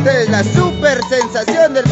ustedes la super sensación del...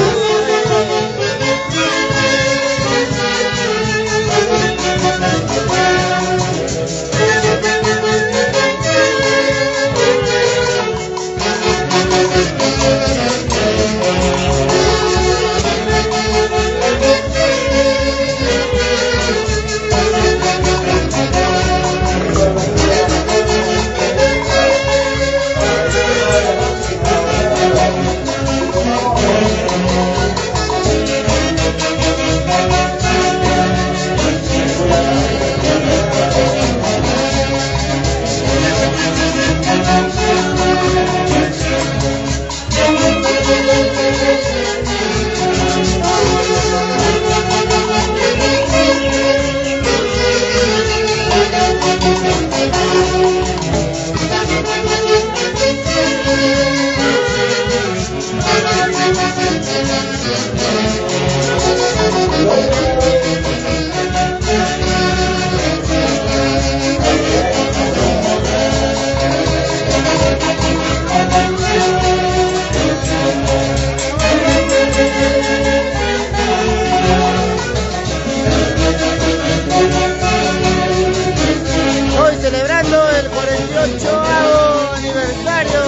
Celebrando el 48º aniversario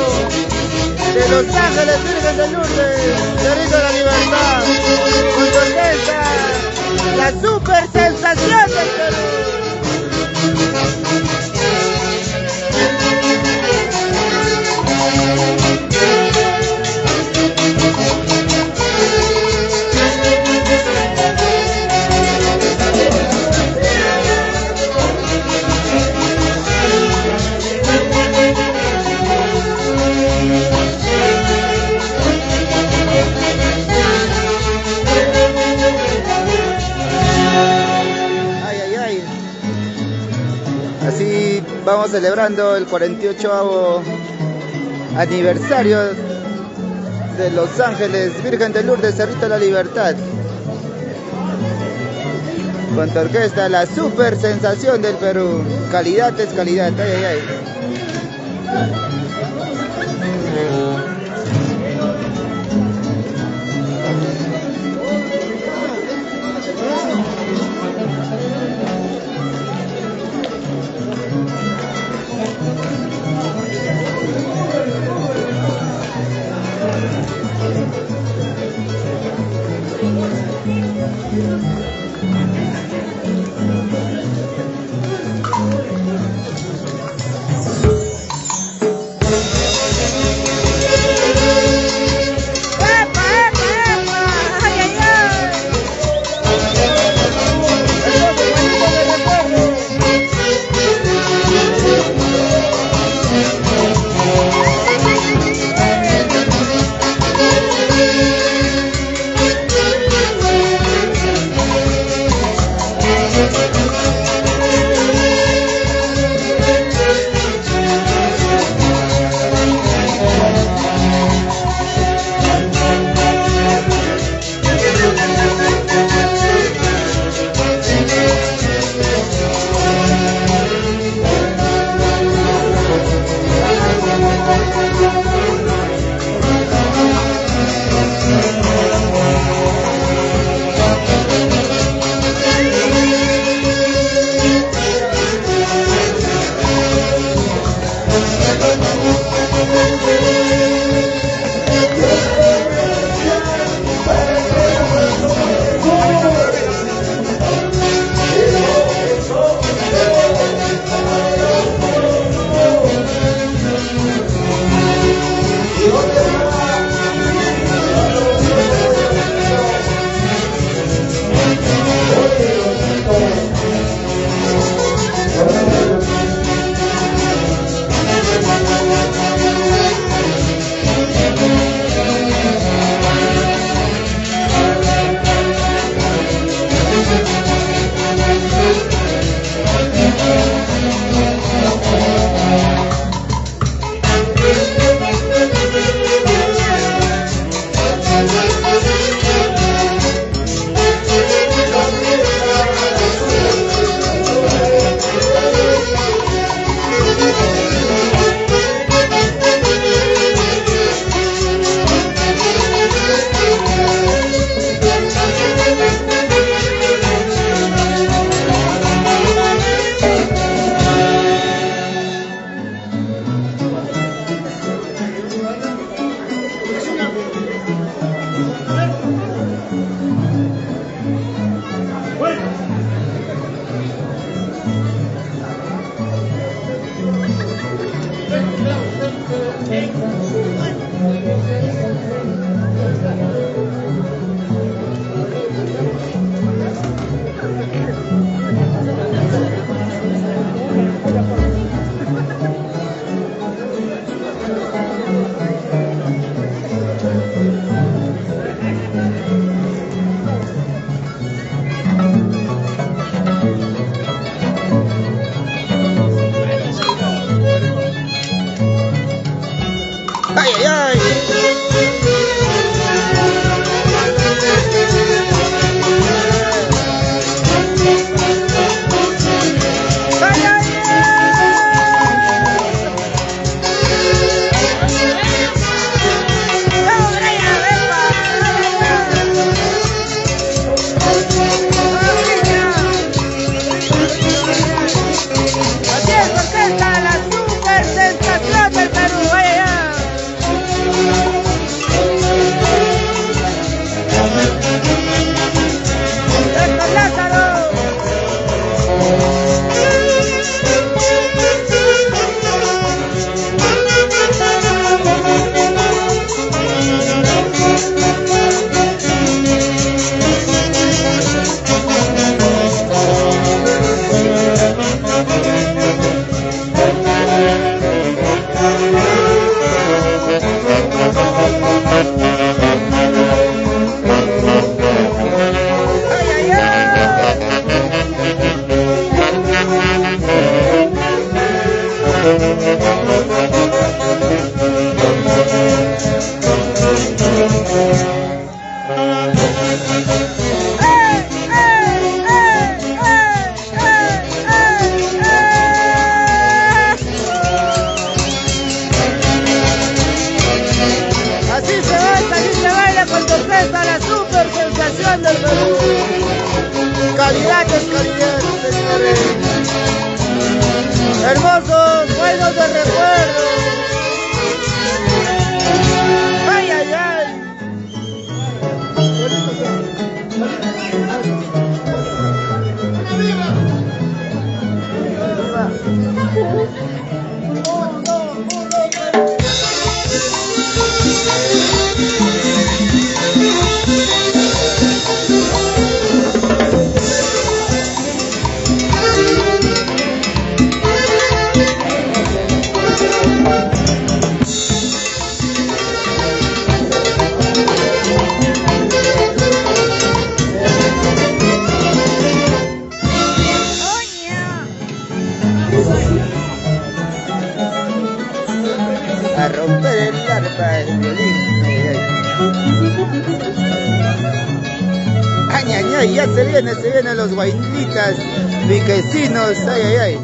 de Los Ángeles Virgen de Lourdes, Cerrito de la Libertad, con su orquesta, la super sensación del Perú. Así vamos celebrando el 48º aniversario de Los Ángeles Virgen de Lourdes, Cerrito de la Libertad. Con tu orquesta, la super sensación del Perú. Calidad es calidad. Ay, ay, ay. La super sensación del Perú. Calidad es calidad, señores. Hermosos, buenos de recuerdo. Ay, ay, ay. A romper el arpa del violín. Ay, ay, ay, ya se vienen los guainitas, viquecinos, ay, ay, ay.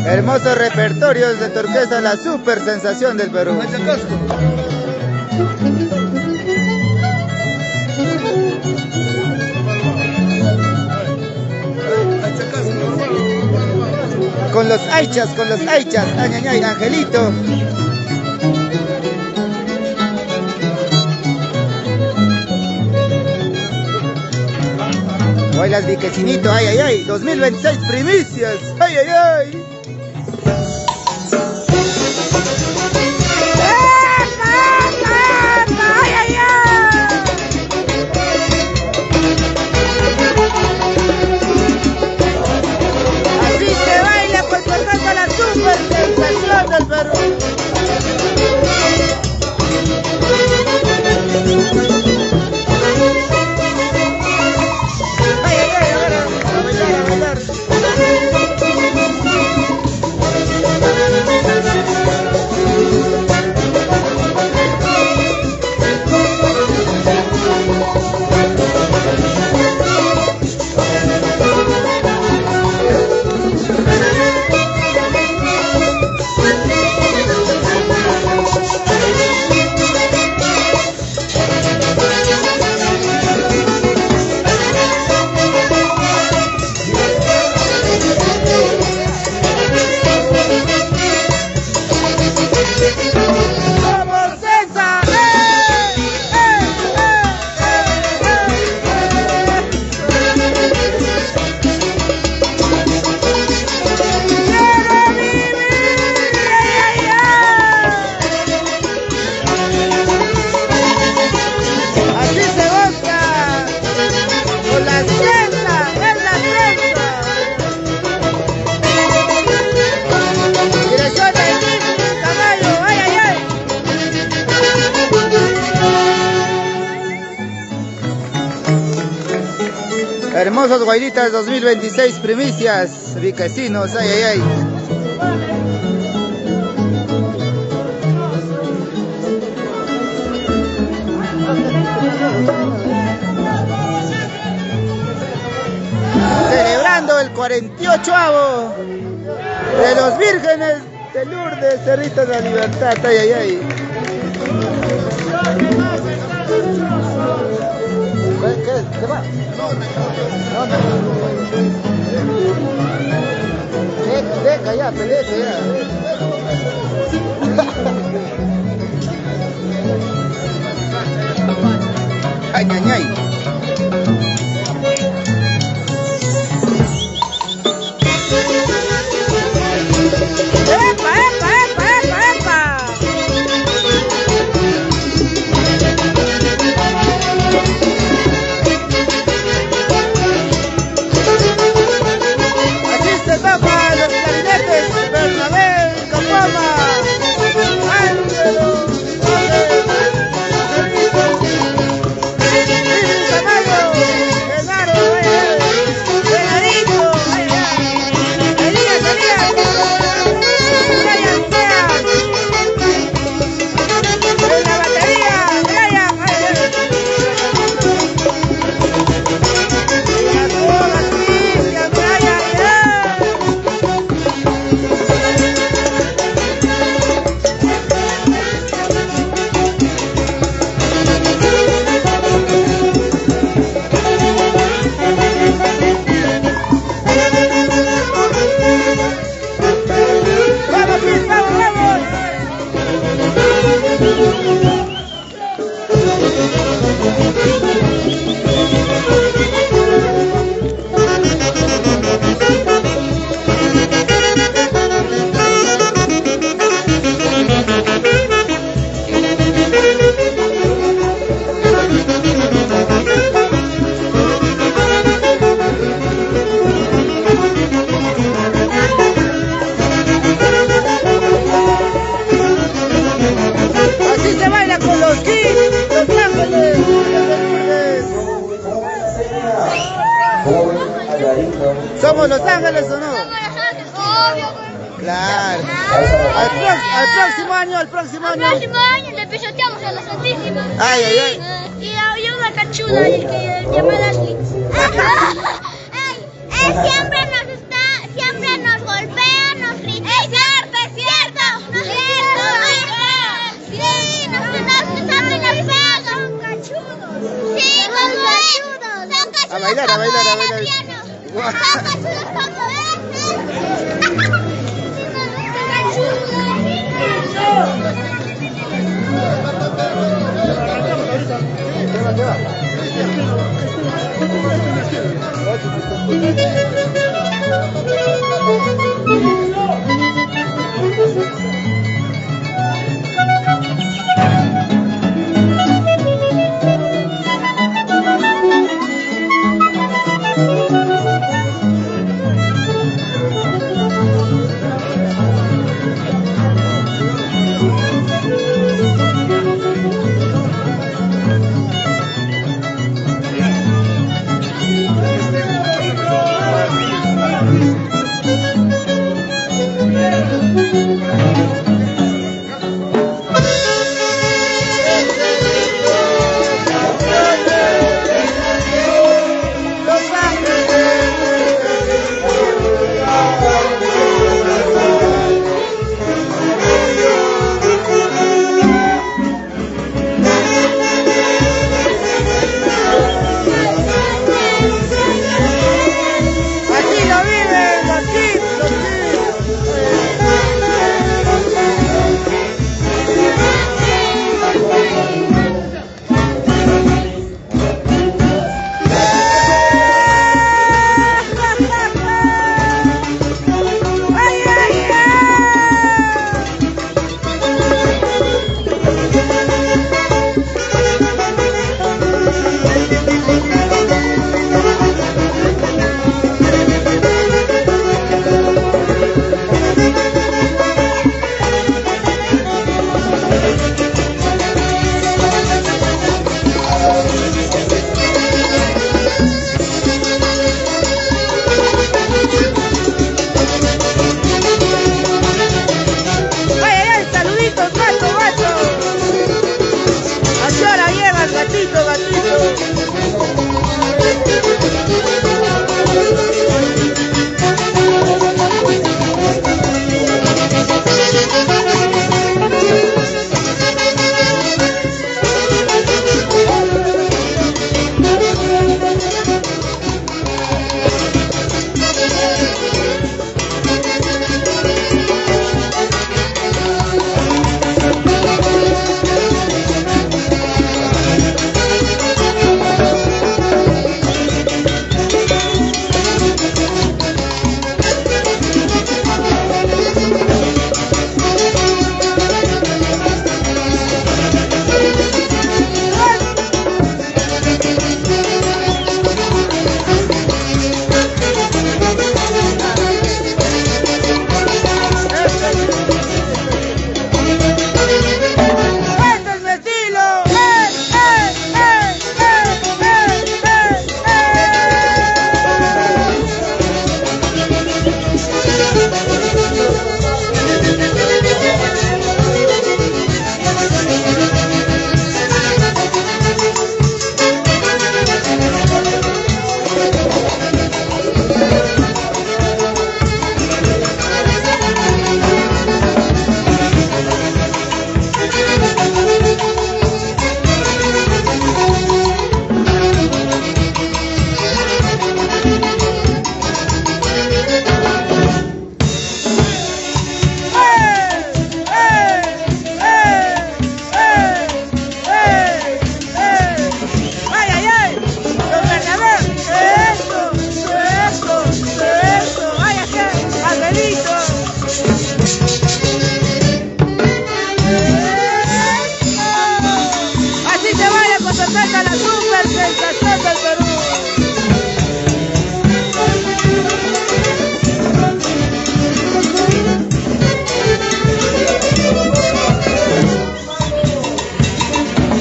Hermosos repertorios de Turquesa, la super sensación del Perú. Con los aichas, ay, ay, ay, Angelito. Bailas viquecinito, ay, ay, ay, 2026 primicias, ay, ay, ay. La super sensación del Perú. Ay, ay, ay, a ver, a bailar, a bailar. Hermosos guairitas 2026 primicias, viquecinos, ay, ay, ay. Celebrando el 48avo de los vírgenes de Lourdes, Cerritos de la Libertad, ay, ay, ay. ¿Qué va? Deja ya, pelete ya. Ay, ay, ay. ¿Somos Los Ángeles o no? Somos Los Ángeles, obvio. Claro. Al próximo año. El próximo año le pisoteamos a la Santísima. Ay, ay, ay. Y había una cachuda que llamada Ashley. Siempre nos golpea, nos grita. Es cierto. No es cierto. Sí, nos pega. Son cachudos. Sí, como es. Son cachudos. A bailar. Son cachudos como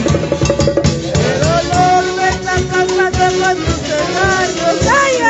El dolor me está causando con tus engaños. ¡Ay,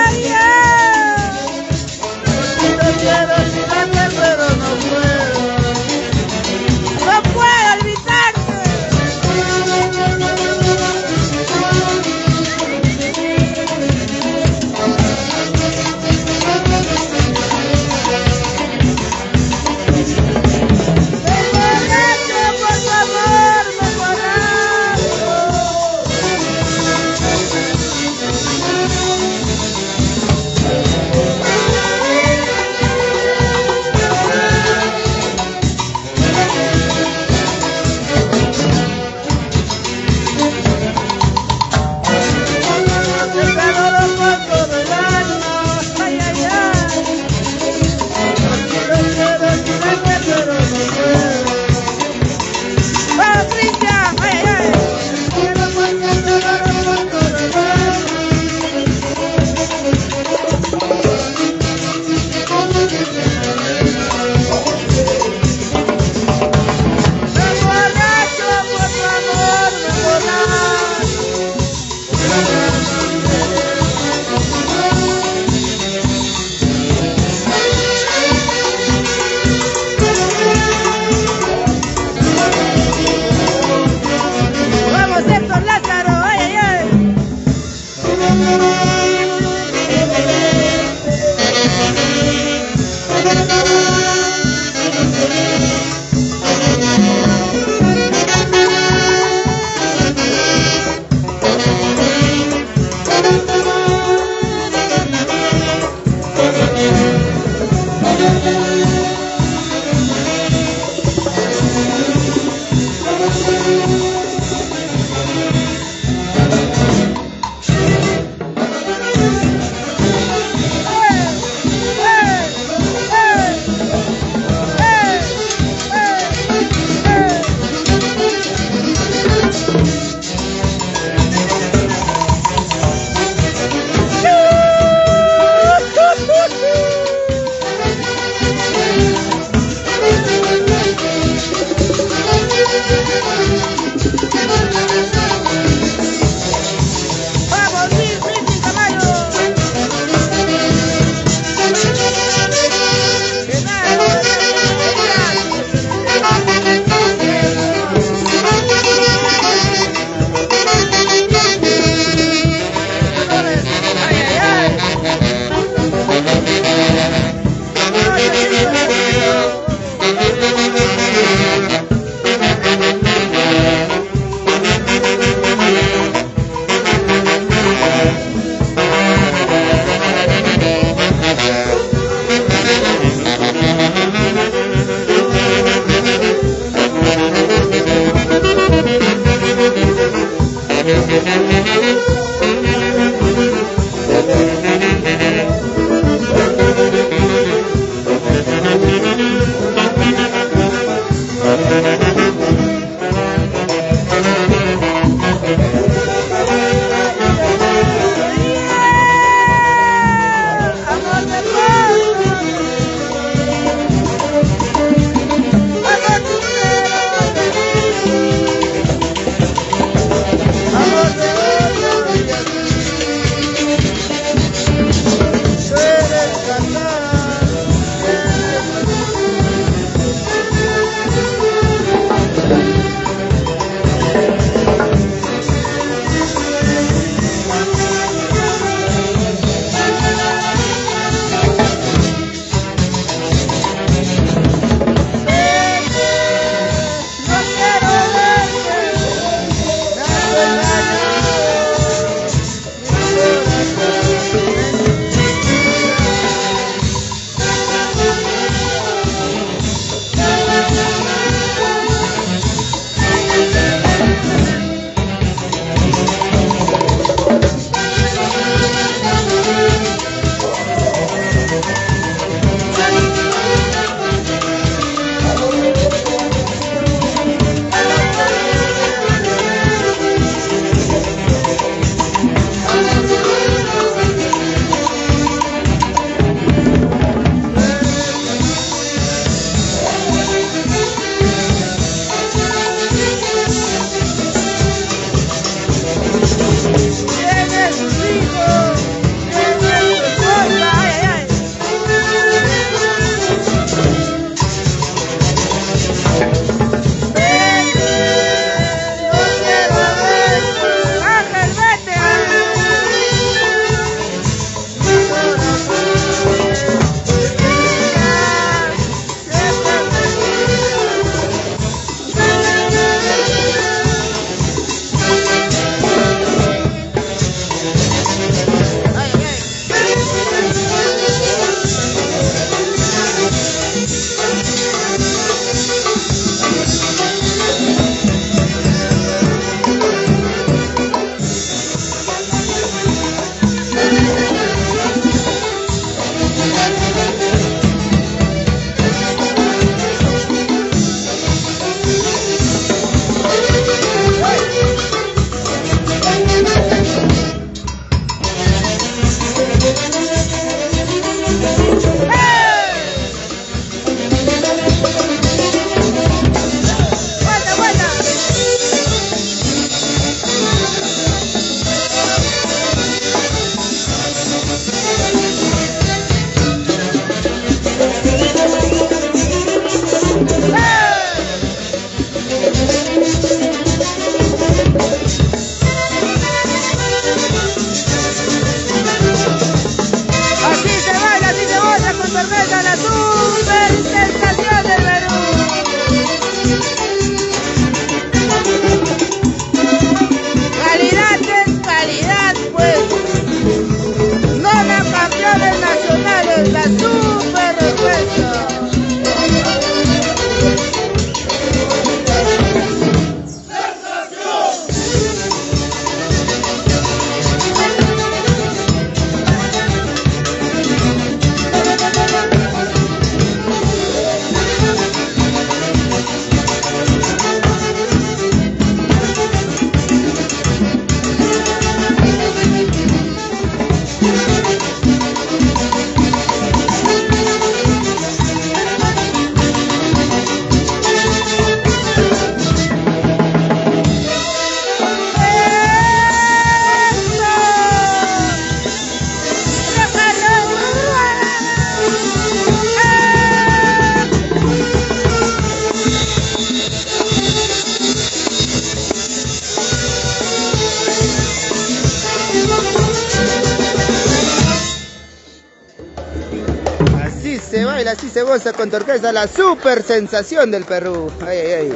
baila, así se goza con Torquesa, la super sensación del Perú. Ay, ay,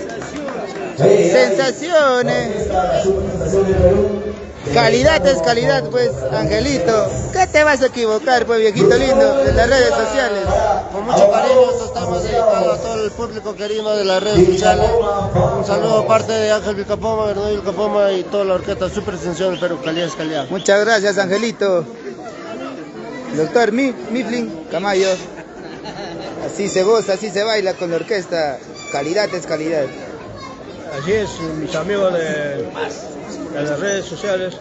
ay. Sensaciones. Calidad es calidad, pues, Angelito. ¿Qué te vas a equivocar, pues, viejito lindo, en las redes sociales? Con mucho cariño, esto estamos dedicando a todo el público querido de las redes sociales. Un saludo parte de Ángel Vilcapoma, Bernardo Vilcapoma y toda la orquesta Super Sensación del Perú. Calidad es calidad. Muchas gracias, Angelito. Doctor Mifflin Camayo. Así se goza, así se baila con la orquesta. Calidad es calidad. Así es, mis amigos de las redes sociales,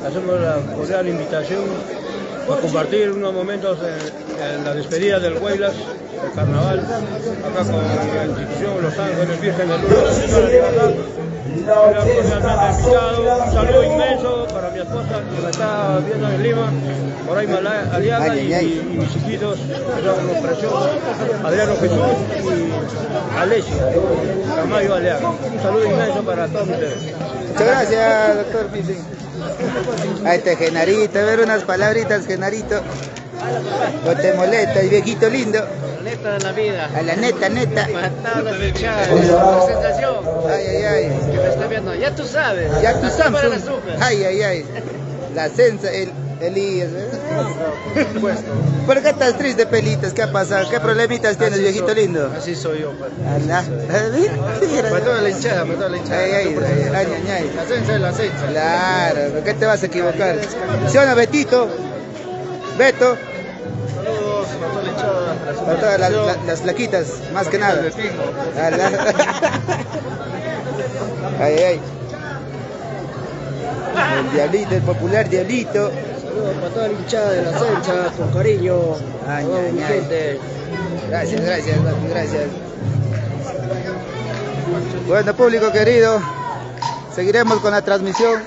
hacemos la cordial invitación a compartir unos momentos en la despedida del Huaylas, del carnaval, acá con la institución Los Ángeles Virgen de Lourdes, Señora Libertad. Cordialmente invitado, un saludo inmenso para mi esposa que me está viendo en Lima, por ahí Aliaga y mis hijitos, que son unos preciosos, Adriano Jesús y Alesia Camayo Aliaga. Un saludo inmenso para todos ustedes. Muchas gracias, doctor Mifflin. A este Genarito, a ver unas palabritas, Genarito. No te molesta, el viejito lindo. Neta de la vida. A la neta. Matada de echar. La sensación. Ay, ay, ay. Que me está viendo. Ya tú sabes. Ya tú Samsung. sabes. Ay, ay, ay. La sensa, Elías. ¿Por qué estás triste, Pelitos? ¿Qué ha pasado? ¿Qué problemitas tienes, viejito lindo? Así soy yo, pues. Me toda la hinchada, me toda la hinchada. Ay, ay, ay. La sensa es la sensa. Claro, ¿por qué te vas a equivocar? ¿Sí o no, Betito? Beto. Saludos a toda la hinchada. Para todas las flaquitas, más que nada. Ay, ay. El diablito, el popular diablito. Saludos para toda la hinchada de la sensa, con cariño. Ay, Toda ay, mi ay. gente. Gracias, papi, gracias. Bueno, público querido, seguiremos con la transmisión.